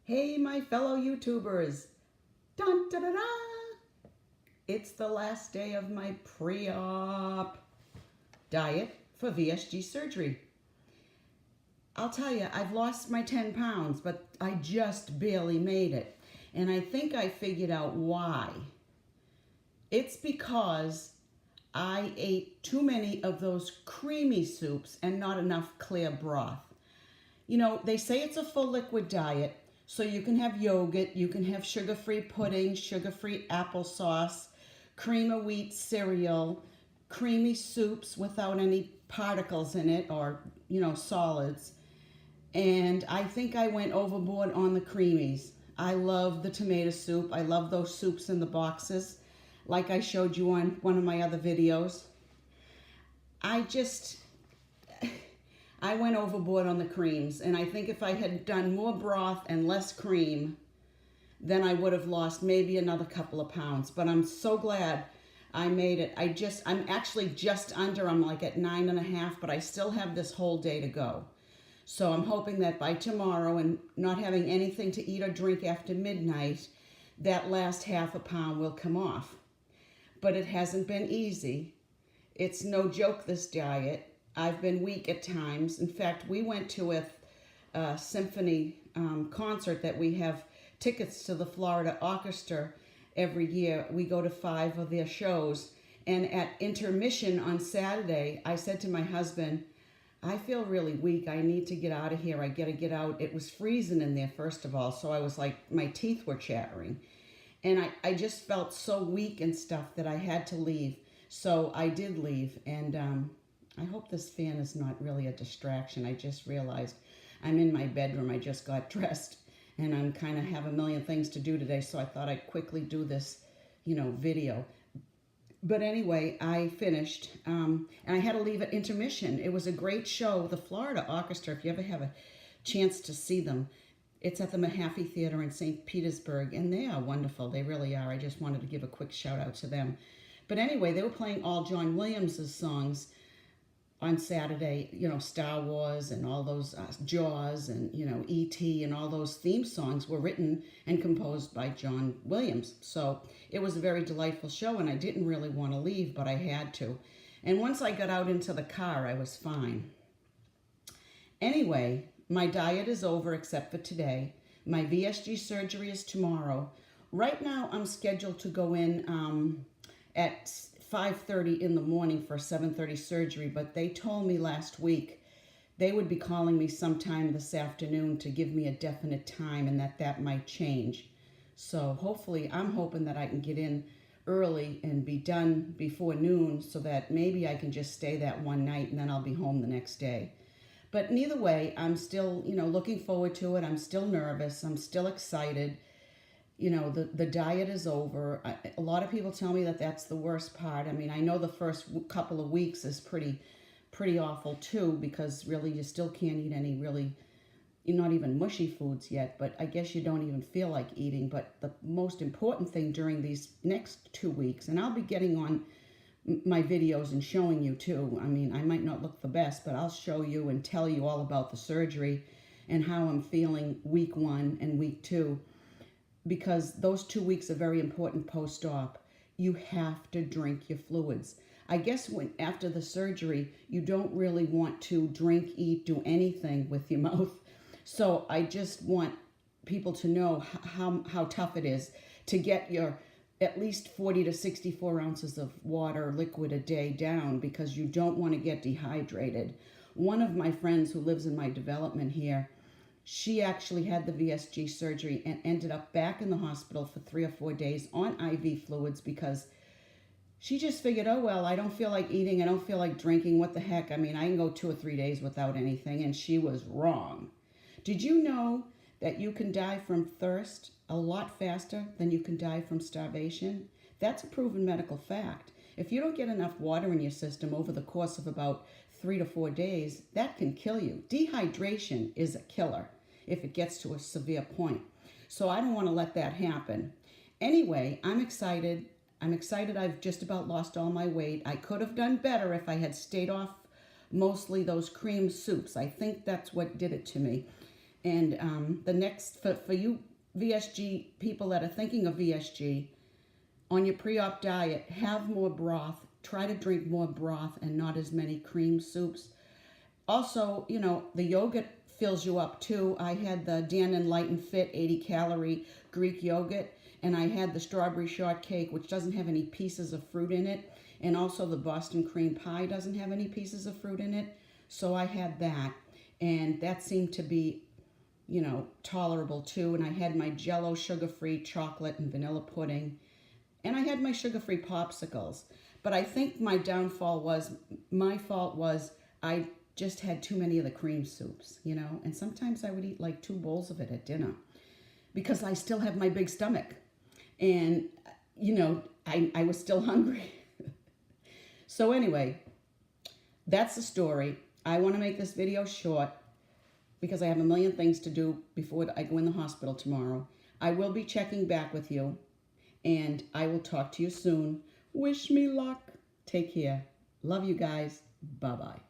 Hey, my fellow YouTubers. Dun, da, da, da. It's the last day of my pre-op diet for VSG surgery. I'll tell you, I've lost my 10 pounds, but I just barely made it. And I think I figured out why. It's because I ate too many of those creamy soups and not enough clear broth. You know, they say it's a full liquid diet, so you can have yogurt, you can have sugar-free pudding, sugar-free applesauce, cream of wheat cereal, creamy soups without any particles in it or, solids. And I think I went overboard on the creamies. I love the tomato soup. I love those soups in the boxes, like I showed you on one of my other videos. I went overboard on the creams, and I think if I had done more broth and less cream, then I would have lost maybe another couple of pounds. But I'm so glad I made it. I'm actually just under, I'm like at 9.5, but I still have this whole day to go. So I'm hoping that by tomorrow, and not having anything to eat or drink after midnight, that last half a pound will come off. But it hasn't been easy. It's no joke, this diet. I've been weak at times. In fact, we went to a symphony concert that we have tickets to the Florida Orchestra every year. We go to 5 of their shows. And at intermission on Saturday, I said to my husband, I feel really weak. I need to get out of here. I got to get out. It was freezing in there, first of all. So I was like, my teeth were chattering. And I just felt so weak and stuff that I had to leave. So I did leave. And I hope this fan is not really a distraction. I just realized I'm in my bedroom. I just got dressed and I'm kind of have a million things to do today. So I thought I'd quickly do this, video. But anyway, I finished and I had to leave at intermission. It was a great show. The Florida Orchestra, if you ever have a chance to see them, it's at the Mahaffey Theater in St. Petersburg, and they are wonderful. They really are. I just wanted to give a quick shout out to them. But anyway, they were playing all John Williams' songs on Saturday, Star Wars and all those Jaws and, E.T. and all those theme songs were written and composed by John Williams. So it was a very delightful show, and I didn't really want to leave, but I had to. And once I got out into the car, I was fine. Anyway, my diet is over except for today. My VSG surgery is tomorrow. Right now, I'm scheduled to go in at 5:30 in the morning for a 7:30 surgery, but they told me last week they would be calling me sometime this afternoon to give me a definite time, and that might change. So hopefully, I'm hoping that I can get in early and be done before noon so that maybe I can just stay that one night and then I'll be home the next day. But neither way, I'm still, looking forward to it. I'm still nervous. I'm still excited. The diet is over. A lot of people tell me that that's the worst part. I mean, I know the first couple of weeks is pretty awful too, because really you still can't eat any really, not even mushy foods yet, but I guess you don't even feel like eating. But the most important thing during these next 2 weeks, and I'll be getting on my videos and showing you too. I mean, I might not look the best, but I'll show you and tell you all about the surgery and how I'm feeling week 1 and week 2. Because those 2 weeks are very important post-op. You have to drink your fluids. I guess after the surgery, you don't really want to drink, eat, do anything with your mouth. So I just want people to know how tough it is to get your at least 40 to 64 ounces of water, liquid a day down, because you don't want to get dehydrated. One of my friends who lives in my development here, she actually had the VSG surgery and ended up back in the hospital for 3 or 4 days on IV fluids because she just figured, oh, well, I don't feel like eating. I don't feel like drinking. What the heck? I mean, I can go 2 or 3 days without anything. And she was wrong. Did you know that you can die from thirst a lot faster than you can die from starvation? That's a proven medical fact. If you don't get enough water in your system over the course of about 3 to 4 days, that can kill you. Dehydration is a killer if it gets to a severe point. So I don't want to let that happen. Anyway, I'm excited. I've just about lost all my weight. I could have done better if I had stayed off mostly those cream soups. I think that's what did it to me. And the next, for you VSG people that are thinking of VSG, on your pre-op diet, have more broth. Try to drink more broth and not as many cream soups. Also, you know, the yogurt fills you up too. I had the Dan Light and Fit 80 calorie Greek yogurt, and I had the strawberry shortcake, which doesn't have any pieces of fruit in it. And also the Boston cream pie doesn't have any pieces of fruit in it. So I had that, and that seemed to be, you know, tolerable too. And I had my Jell-O sugar-free chocolate and vanilla pudding, and I had my sugar-free popsicles. But I think my fault was I just had too many of the cream soups, you know, and sometimes I would eat like 2 bowls of it at dinner because I still have my big stomach. And, you know, I was still hungry. So anyway, that's the story. I want to make this video short because I have a million things to do before I go in the hospital tomorrow. I will be checking back with you, and I will talk to you soon. Wish me luck. Take care. Love you guys. Bye-bye.